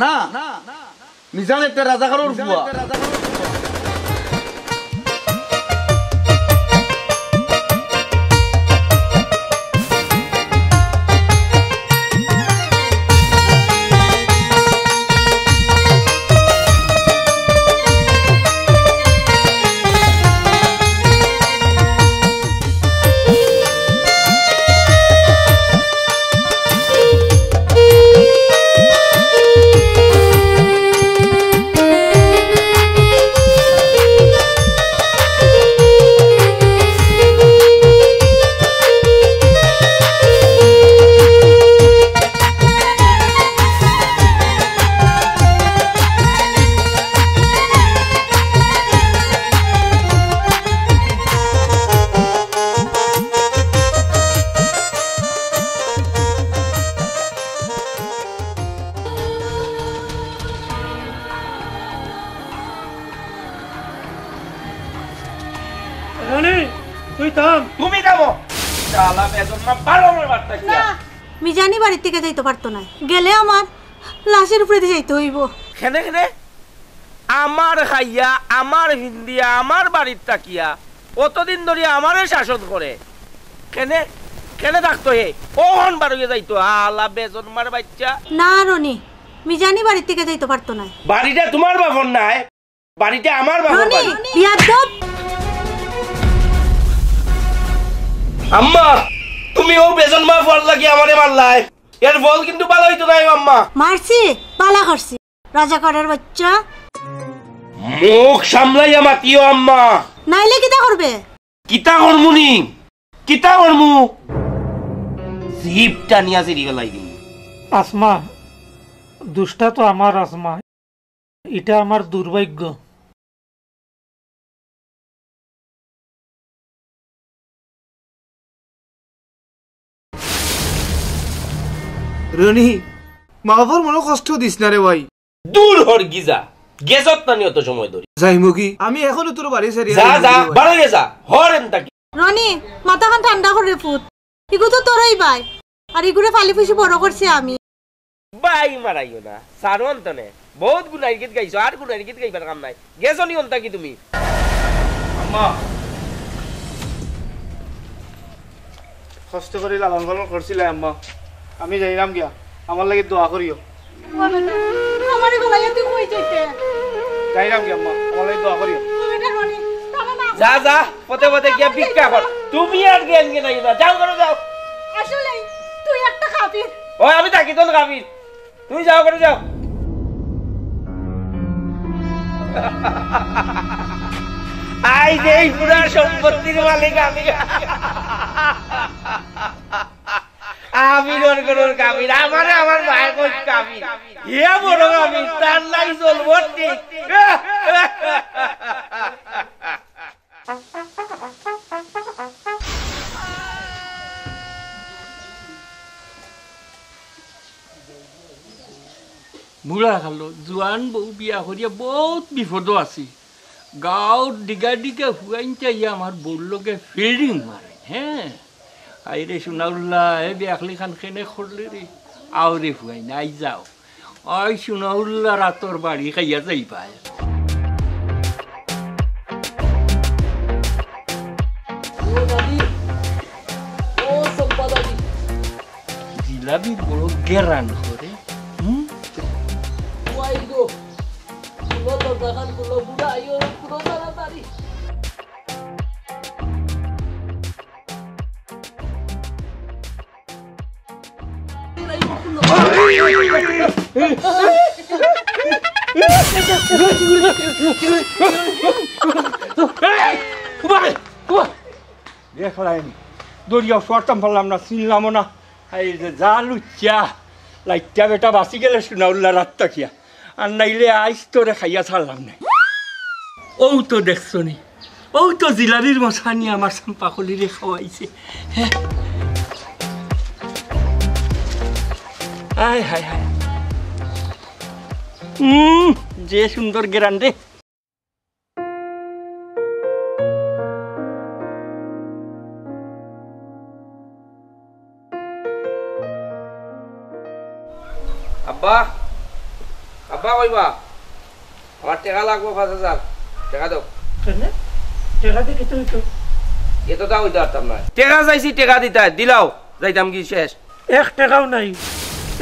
না মিজান একটা রাজাকারের বুয়া মিজানি বাড়ির থেকে যাইতে পারতো না, গেলে আমার লাশের উপরে যাইতে হইব। খেনে খেনে আমার খাইয়া আমার হিন্দিয়া আমার বাড়ির তাকিয়া কতদিন ধরে আমারে শাসন করে কেনে কেনে থাকতো হে ওহন বার হয়ে যাইতো আলা বেজন মার বাচ্চা। না রনি, মিজানি বাড়ির থেকে যাইতে পারতো না। বাড়িটা তোমার বাপর নাই, বাড়িটা আমার বাপর বাড়ি। আম্মা তুমি ও বেজন মা ফল লাগি আমারে মারলাই, এর বল কিন্তু ভালো হইতো না আম্মা। মারছি বালা করছি রাজাকারের বাচ্চা। মুখ সামলাইয়া মাতিও আম্মা, নাইলে কিতা করবে? কিতা করমুনি কিতা করমু জিপটা নিয়া সিরি গলাই দিমু। আসমা দুষ্টা তো আমার, আসমা এটা আমার দুর্ভাগ্য। রনি মা বাবার মনে কষ্ট দিস না রে ভাই। দূর হর গিজা গেছত না নিয়ত সময় ধরি যাইমু কি আমি এখনো তোর বাড়ি সারি যা যা বাড়া গেছা হরেন তাকি। রনি মাথাখান ঠান্ডা করে ফুট, ইগু তো তোরই ভাই আর ইগুরে ফালি ফুসি বড় করছি আমি। বাই মারাইও না সারন তনে বহুত গুনার গীত গাইছো, আর গুনার গীত গাইবার কাম নাই। গেছো নি অন্তা কি তুমি? আম্মা কষ্ট করে লালন পালন করছিলে আম্মা, আমি যাইলাম গিয়া, আমার লাগি দোয়া করিও। আমারে গলাইয়া তুই কই যাইতে? যাইলাম গিয়া আম্মা, আমার লাগি দোয়া করিও। যা যা পথে পথে গিয়া ভিক্ষা কর, তুমি আর জ্ঞান গে নাই না, যাও করো যাও। আসলে তুই একটা কাফির। ও আমি থাকি তো কাফির, তুমি যাও করে যাও। আই যে পুরা সম্পত্তির মালিক আমি, আমি নরকর কাবির, আমারে আমার মায়ের কই কাবির, ইয়া বড় কাবির, তার নাই চলবো ঠিক। বুঢ়া খালো জোৱান বউ বিয়া করিয়া বহুত বিপদ আছি। গাঁৱত ডিগা ডিগা হুয়াইনটা ইয়া আমার বউলকে ফিল্ডিং মারে। হ্যাঁ আইরে সোনাউল্লাহ এ বিয়াখলি খান খেনে করলে রে আওরে হুয়াই নাই যাও ওই সোনাউল্লাহ রাতর বাড়ি খাইয়া যাই পায়। জিলাপি বড় গেরান করে। দেখলাইনি দরিয়া শর্তাম পারলাম না, চিনলামও না। এই যে যা লুচ্চা লাইটা বেটা বাঁচি গেলে সোনাউল্লা রাতটা খিয়া, আর নাইলে আইস তোরে খাইয়া ছাড়লাম নাই। ও তো দেখছো নি, ও তো জিলাপির মশা নিয়ে আমার চাম্পাকলিরে খাওয়াইছে। হ্যাঁ হায় হায় হায়, যে সুন্দর গেরান রে। আব্বা আব্বা কইবা আমার টাকা লাগবো 5000 টাকা দাও টেকা দেখি তুই তো এত দাও হইতে পারতাম না টাকা চাইছি টাকা দিতে দিলাও যাইতাম কি শেষ 1 টাকাও নাই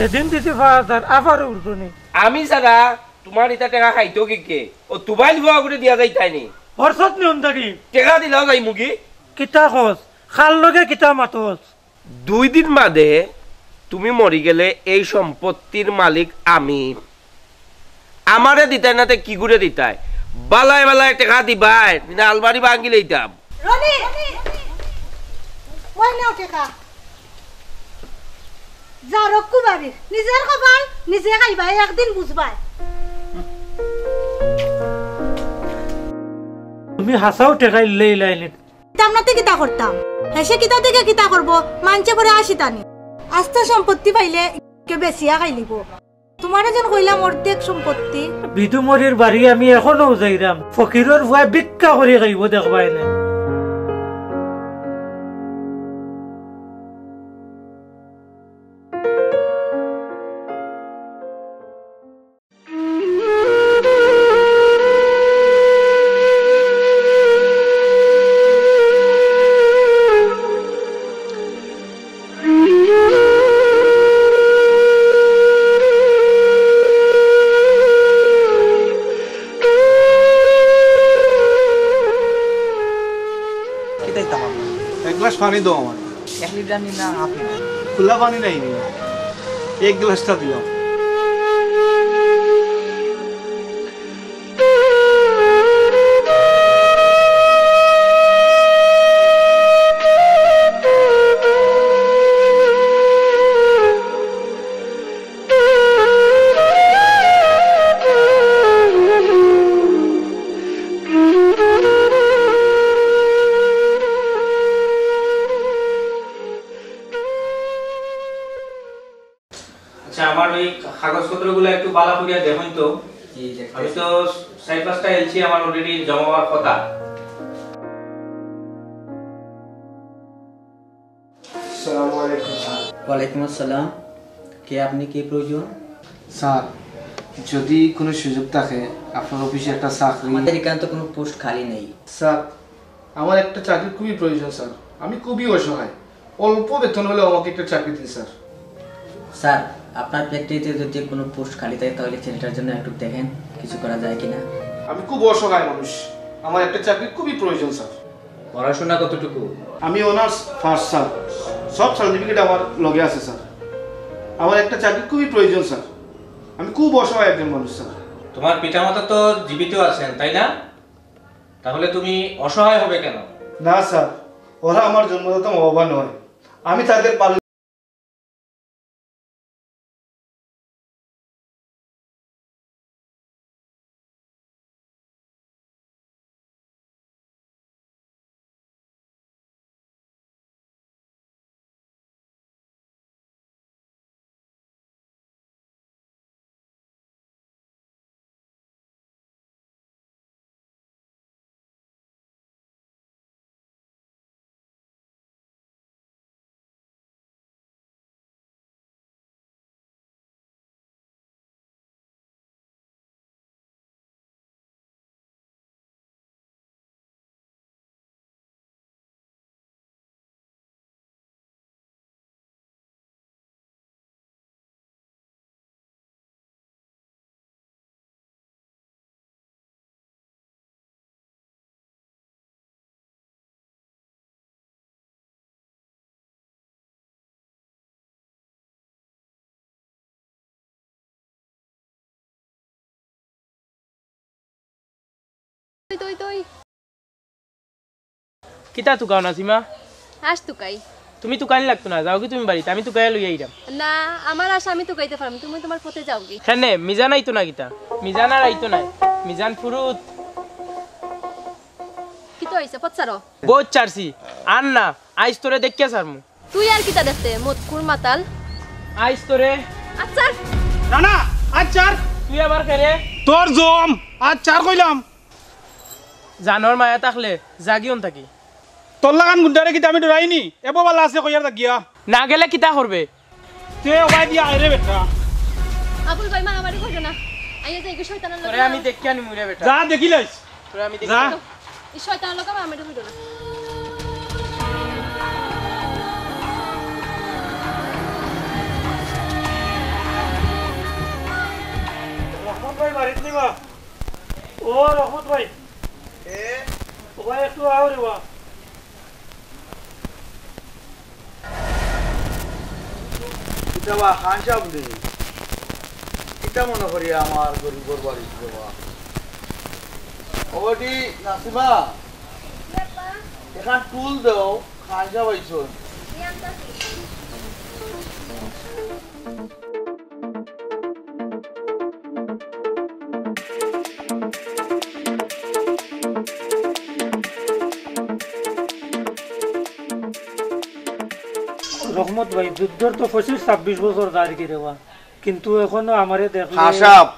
এদিন দিতে 5000 আবার উঠবনি আমি ছাড়া তোমার এটা টাকা খাইতো কে ও তুবাইল ভুয়া করে দিয়া যাইতাইনি হরসত নিয়ন থাকি টাকা দিলাও যাই মুগি কিতা খোঁজ খাল লগে কিতা মাতস 2 দিন বাদে তুমি মরি গেলে এই সম্পত্তির মালিক আমি আমারে দিতাই না কি করে দিতাই বালায় বালায় টাকা দিবাই না আলমারি ভাঙি লইতাম রনি ওই নাও টেকা যা রক্কু বাড়ি নিজের কপাল নিজে খাইবাই একদিন বুঝবাই তুমি হাসাও টেকা ইল্লে ইলাইনি তামনাতে কিতা করতাম হেসে কিতা থেকে কিতা করব মানছে পরে আসিতানি আস্তে সম্পত্তি পাইলে কে বেশিয়া খাইলিব তোমার যেন কইলাম অর্ধেক সম্পত্তি বিদুমরির বাড়ি আমি এখনো যাইরাম ফকিরের ভুয়া ভিক্ষা করে খাইব দেখবাই না एक गिलास पानी दो हमारे 1 লিটার নিন না হাফ লিটার खुला पानी नहीं नहीं एक गिलास था दिया আচ্ছা আমার ওই কাগজপত্রগুলো একটু বালা করিয়া দেখুন তো আমি তো 4-5টা এলসি আমার অলরেডি জমা হওয়ার কথা अस्सलामु अलैकुम স্যার ওয়ালাইকুম আসসালাম কে আপনি কি প্রয়োজন স্যার যদি কোনো সুযোগ থাকে আপনার অফিসে একটা চাকরি আমাদের এখানে তো কোনো পোস্ট খালি নেই স্যার আমার একটা চাকরি খুবই প্রয়োজন স্যার আমি খুবই অসহায় অল্প বেতন হলে আমাকে একটা চাকরি দিন স্যার স্যার আপনার ফ্যাক্টরিতে যদি কোনো পোস্ট খালি থাকে তাহলে ছেলেটার জন্য একটু দেখেন কিছু করা যায় কিনা আমি খুব অসহায় মানুষ আমার একটা চাকরি খুবই প্রয়োজন স্যার পড়াশোনা কতটুকু আমি অনার্স ফার্স্ট স্যার সব সার্টিফিকেট আমার লগে আছে স্যার আমার একটা চাকরি খুবই প্রয়োজন স্যার আমি খুব অসহায় একজন মানুষ স্যার তোমার পিতামাতা তো জীবিত আছেন তাই না তাহলে তুমি অসহায় হবে কেন না স্যার ওরা আমার জন্মদাতা মা বাবা নয় আমি তাদের পালন কিতা তুকাও নাসিমা আস তুকাই তুমি তুকানি লাগতো না যাও কি তুমি বাড়িতে আমি তুকাই লই আইরাম না আমার আশা আমি তুকাইতে পারম তুমি তোমার পথে যাও কি কেনে মিজান আইতো না কিতা মিজান আর আইতো না মিজান ফুরুত কি তো হইছে পছারো বহুত চারছি আর না আইস তোরে দেখিয়া সারমু তুই আর কিতা দেখতে মতকুর মাতাল আইস তোরে আচ্ছা রানা আজ চার তুই আবার কেরে তোর জম আজ চার কইলাম জানোর মায়া থাকলে জাগিওন থাকি তোর লাগান গুন্ডারে কি আমি ডরাইনি এবো বালা আছে কইয়ার গিয়া না গেলে কিতা করবে তে ওবাই দিয়া আইরে বেটা আবুল ভাই মারামারি করো না আইয়া যাই শয়তানের তোরে আমি দেখি আনি মুরে বেটা যা দেখি লাইস তোরে আমি দেখি যা এই শয়তানের লোক আমি এটা হইল না রহমত ভাই বাড়িতে নিবা ও রহমত ভাই ও ভাই একটু আও রে বা এটা বা খান সাহেব নেই এটা মনে করি আমার গরিবর বাড়ি দেওয়া ওটি নাসিমা এখান টুল দেও খান সাহেব আইসন রহমত ভাই যুদ্ধর তো 25-26 বছর দাঁড় গিরেবা কিন্তু এখনো আমারে দেখলে সাহেব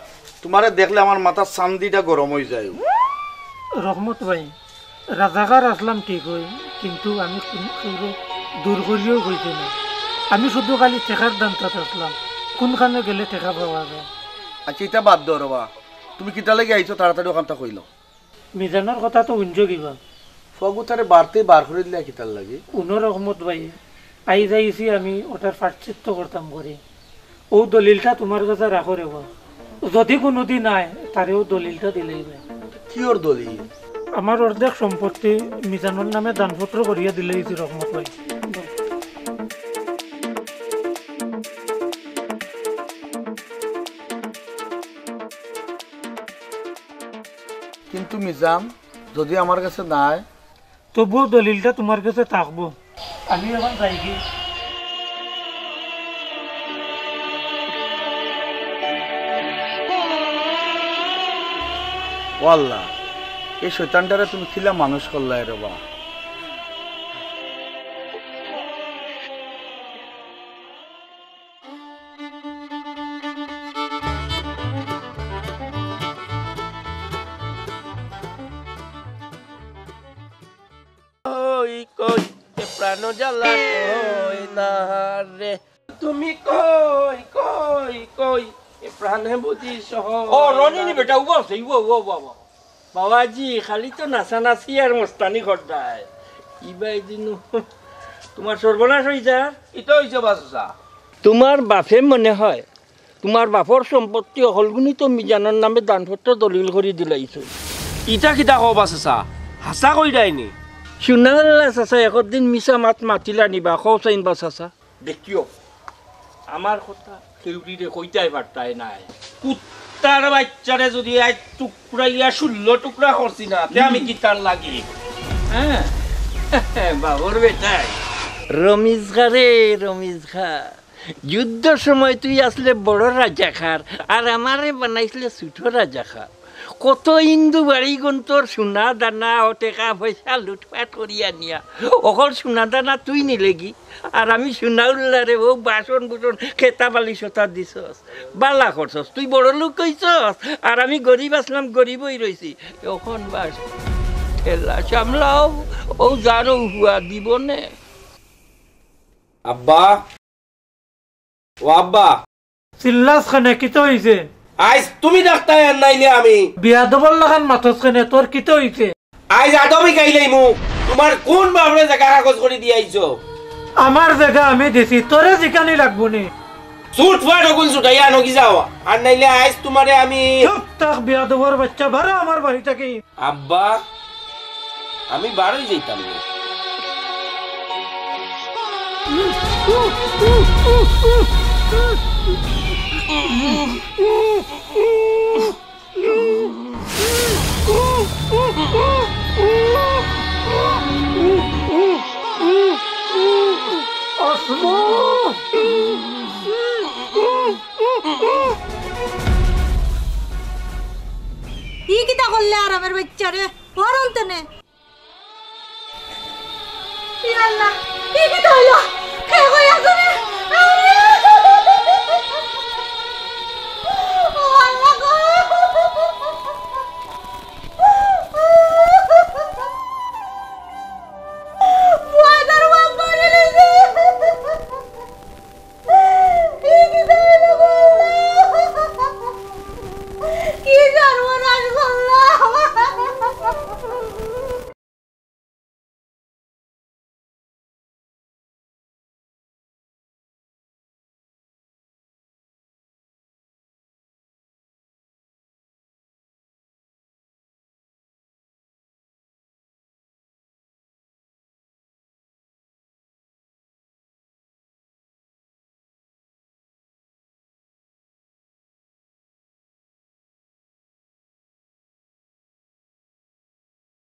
তোমারে দেখলে আমার মাথার চান্দিটা গরম হয়ে যায় রহমত ভাই রাজাকার আসলাম ঠিক হই কিন্তু আমি দূর করিও হইতে না আমি শুধু খালি টেকার দামটাত আসলাম কোনখানে গেলে টেকা পাওয়া যায় আচ্ছা এটা বাদ দাও রবা তুমি কিতা লাগে আইছো তাড়াতাড়ি ওখানটা কইলো মিজানের কথা তো উঞ্জ কিবা ফগুতারে বাড়তে বার করে দিলে কিতার লাগে কোনো রহমত ভাই আই যাইছি আমি ওটার প্রায়শ্চিত্ত করতাম করে ও দলিলটা তোমার কাছে রাখো রে বা যদি কোনোদিন নাই তারেও দলিলটা দিলেই ভাই কি ওর দলিল আমার অর্ধেক সম্পত্তি মিজানের নামে দানপত্র করিয়া দিলেই রহমত ভাই কিন্তু মিজাম যদি আমার কাছে নাই তবুও দলিলটা তোমার কাছে থাকবো আমি এখন যাই কি ওয়াল্লাহ এই শয়তানটারে তুমি খিলা মানুষ করলাই রে বা প্রাণ জ্বালা কই না রে তুমি কই কই কই এ প্রাণে বুঝি সহ ও রনি বেটা উবা আছে ও বাবা বাবাজি খালি তো নাচানাচি আর মস্তানি করতায় ইবাই দিনু তোমার সর্বনাশ হইছা ইটো হইছে বাসা তোমার বাপে মনে হয় তোমার বাপর সম্পত্তি হলগুনি তো মিজানের নামে দানপত্র দলিল করে দিলাইছো ইটা কিটা কও বাসা হাসা কই দাইনি শুনালা চাচা একদিন মিছা মাত মাতিলা নিবা কৌচাইন বা চাচা দেখিও আমার কথা সেউরিরে কইতাই পারতাই নাই কুত্তার বাচ্চারে যদি আই টুকরাইয়া 16 টুকরা করছি না তে আমি কিতার লাগি হ্যাঁ বাবুর বেটাই রমিজ খা রে রমিজ খা যুদ্ধ সময় তুই আসলে বড় রাজা খার আর আমারে বানাইছিলে ছোট রাজা খা কত হিন্দু বাড়ি তোর সোনা দানা ও টেকা পয়সা লুটপাট করিয়া নিয়া অকল সোনা দানা তুই নিলেগি আর আমি সোনা উল্লারে ও বাসন বুসন খেতা বালি সতা দিছস বালা করছস তুই বড় লোক কইছস আর আমি গরিব আসলাম গরিবই রইছি এখন বাস ঠেলা সামলাও ও যারও হুয়া দিব নে আব্বা ও আব্বা চিল্লাস খানে কিতো হইছে আইজ তুমি ডাক্তার নাইলে আমি বিয়া দবল লাগান মাথস খানে তোর কিতো হইছে আইজ আদমি গাইলাই মু তোমার কোন বাবরে জায়গা কাগজ করে দি আইছো আমার জায়গা আমি দিছি তোরে জিকানি লাগবো নি সুট ফাট ওগুন সুটাইয়া নকি যাও আর নাইলে আইজ তোমারে আমি চুপ থাক বিয়া দবর বাচ্চা ভাড়া আমার বাড়ি থেকে আব্বা আমি বাড়ি যাইতাম না ই কিতা করলে আরামের বাচ্চারে পড়ন তেনে ই আল্লাহ ই কিতা হইলো কে কই আসরে ও আল্লাহ গো বুয়াদার বাবা গেলে ই কিতা হইলো গো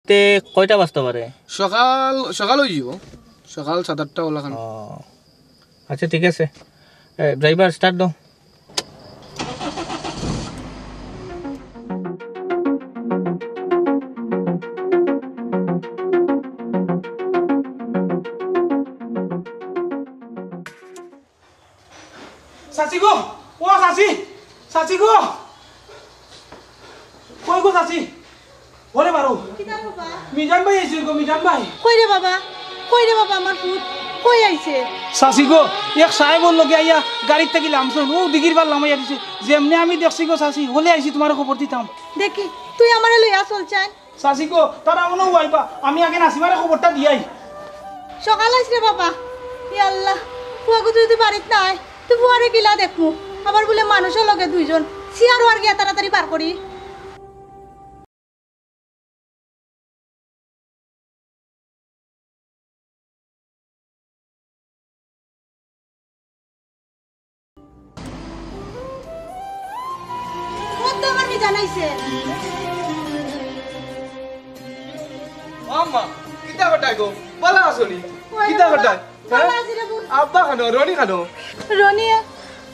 তে কয়টা বাজতে পারে? সকাল হয়ে যাব, সকাল 7-8টা ওলাখান। আচ্ছা ঠিক আছে, ড্রাইভার স্টার্ট দাও। চাচি গো, ও চাচি, চাচি গো, কই গো চাচি? ওরে বারো, মিজান ভাই আইছে গো, মিজান ভাই। কই রে বাবা, কই রে বাবা আমার পুত, কই আইছে? চাচি গো, এক সাহেবর লগে আইয়া গাড়ির থেকে নামছেন, ও দিঘির বার লামাইয়া দিছে। যেমনি আমি দেখছি গো চাচি, হলে আইছি তোমার খবর দিতাম। দেখি তুই আমারে লইয়া চল চাই। চাচি গো, তারা মনে হইবা আমি আগে নাসিমারে খবরটা দিয়াই। সকাল আইস রে বাবা। ই আল্লাহ, ফুয়াগো যদি বাড়িত নাই তুই ফুয়ারে গিলা দেখমু। আবার বলে মানুষের লগে দুইজন, সিয়ারও আর গিয়া তাড়াতাড়ি বার করি। জানাইছে আম্মা কিতা কটাই গো, বালা আসনি কিতা কটাই? আব্বা খানো, রনি খানো। রনি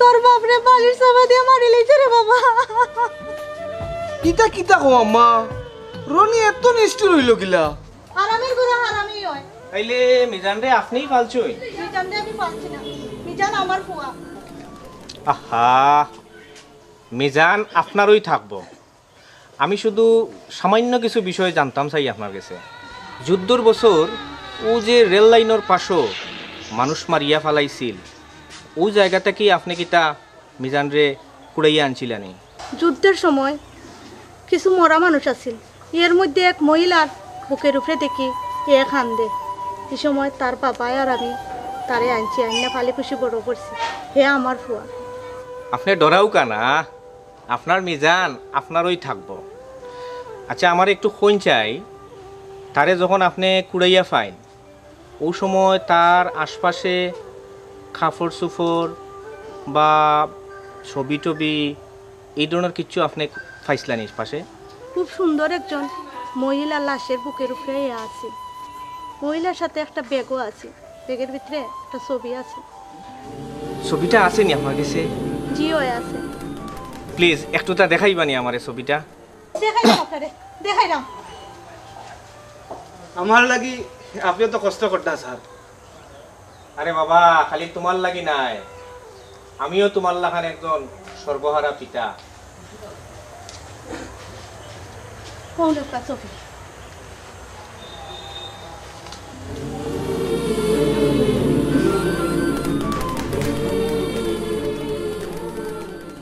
তোর বাপরে বালির চাপা দিয়ে মারি লইছে রে বাবা। কিতা কিতা কো আম্মা, রনি এত নিষ্ঠুর হইল কিলা? হারামির গুড়া হারামি হয়। তাইলে মিজান রে আপনিই ফালছুই? মিজান রে আমি পাচ্ছি না, মিজান আমার ফুয়া। আহা, মিজান আপনারই থাকবো। আমি শুধু সামান্য কিছু বিষয় জানতাম চাই আপনার কাছে। যুদ্ধর বছর ও যে রেল লাইনের পাশও মানুষ মারিয়া ফেলাইছিল, ওই জায়গাটা কি আপনি কিতা মিজান রে কুড়াইয়া আনছিলেন? যুদ্ধের সময় কিছু মরা মানুষ আছিল, এর মধ্যে এক মহিলার বুকের উপরে দেখি এ কান্দে। এই সময় তার বাবাই আর আমি তারে আনছি, আইনা ফালি খুশি বড় করছি। হে আমার ফুয়া। আপনি ডরাও কানা, আপনার মিজান আপনারই থাকবো। আচ্ছা আমার একটু খোঁজ চাই, তারে যখন আপনি কুড়াইয়া ফাইন ওই সময় তার আশপাশে কাপড় চোপড় বা ছবি টবি এই ধরনের কিছু আপনি পাইছিলেন পাশে? খুব সুন্দর একজন মহিলা লাশের বুকের উপরে আছে। মহিলার সাথে একটা ব্যাগও আছে, ব্যাগের ভিতরে একটা ছবি আছে। ছবিটা আসেনি আপনার কাছে? জিও আছে। প্লিজ একটুটা দেখাইবানি আমার এই ছবিটা? দেখাইলাম আপনারে, দেখাইলাম। আমার লাগি আপনি তো কষ্ট করতে স্যার। আরে বাবা, খালি তোমার লাগি নাই, আমিও তোমার লাখান একজন সর্বহারা পিতা। কোন একটা ছবি?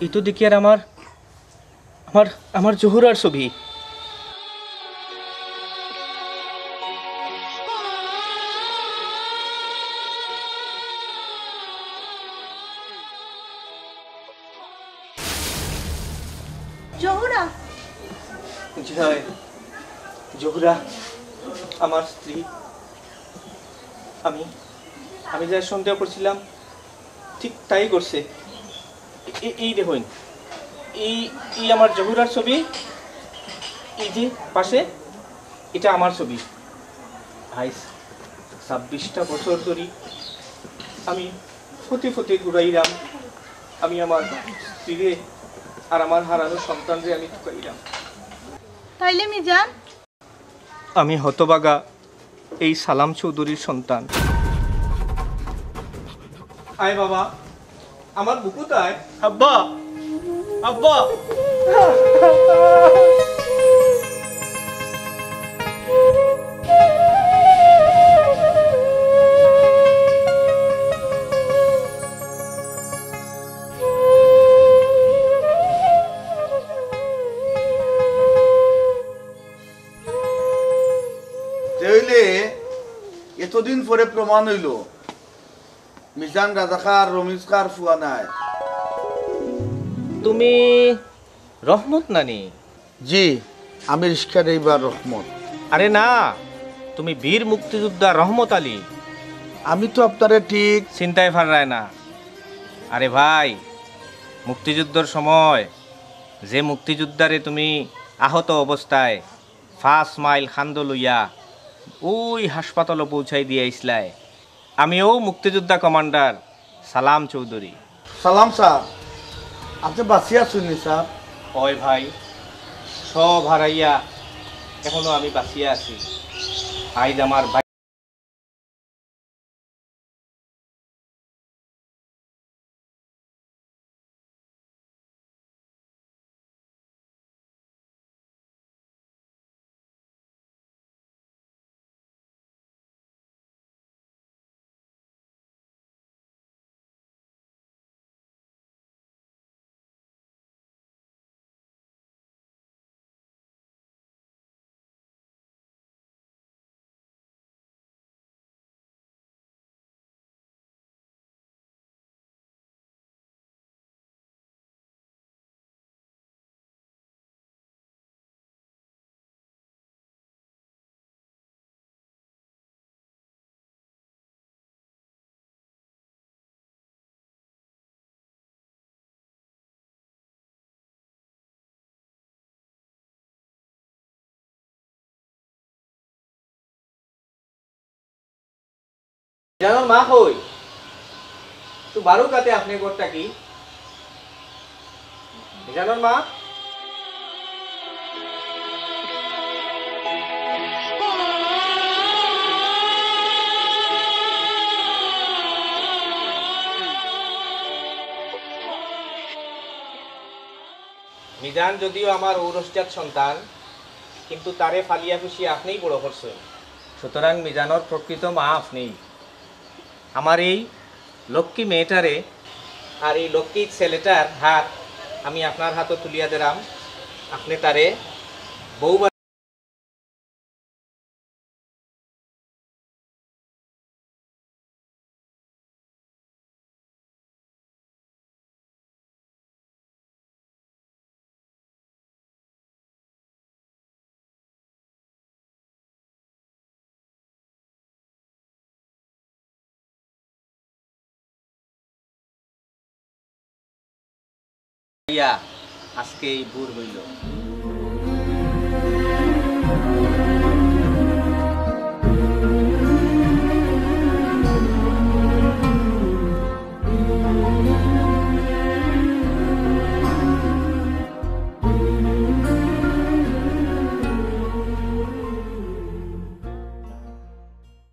এই তো দেখি আর আমার আমার আমার জহুরার ছবি। জহুরা? জহুরা আমার স্ত্রী। আমি আমি যা সন্দেহ করছিলাম ঠিক তাই করছে। এই দেখুন, এই আমার জহুরার ছবি, এই যে পাশে এটা আমার ছবি। 26টা বছর ধরে আমি ফতে ফতে ঘুরাইলাম, আমি আমার স্ত্রীরে আর আমার হারানো সন্তানরে আমি ঠুকাইলাম। তাইলে মিজান? আমি হতবাগা এই সালাম চৌধুরীর সন্তান। আয় বাবা, আমার বুকু তাই। আব্বা, আব্বা। এতদিন পরে প্রমাণ হইল মিজান রাজাকার রমিজ কার ফুয়া নাই। তুমি রহমত নানি? জি, আমি রিস্কার এইবার রহমত। আরে না, তুমি বীর মুক্তিযোদ্ধা রহমত আলী। আমি তো আপনারে ঠিক চিন্তায় ফারায় না। আরে ভাই, মুক্তিযুদ্ধের সময় যে মুক্তিযোদ্ধারে তুমি আহত অবস্থায় 5 মাইল খান্দ লইয়া ওই হাসপাতালে পৌঁছাই দিয়ে ইসলায় আমিও মুক্তিযোদ্ধা কমান্ডার সালাম চৌধুরী। সালাম স্যার, আপনি বাঁচিয়ে শুনি স্যার? ওই ভাই, সব হারাইয়া এখনো আমি বাঁচিয়ে আছি। আইজ আমার ভাই জানো মা কই তো বারো কাতে আপনি গোটটা কি জানোর মা? মিজান যদিও আমার ঔরসজাত সন্তান, কিন্তু তারে ফালিয়া খুশি আপনিই বড় করছেন, সুতরাং মিজানোর প্রকৃত মা আপনি। আমার এই লক্ষ্মী মেয়েটারে আর এই লক্ষ্মী ছেলেটার হাত আমি আপনার হাতে তুলিয়া দিলাম। আপনি তারে বউ আজকে এই ভোর হইল।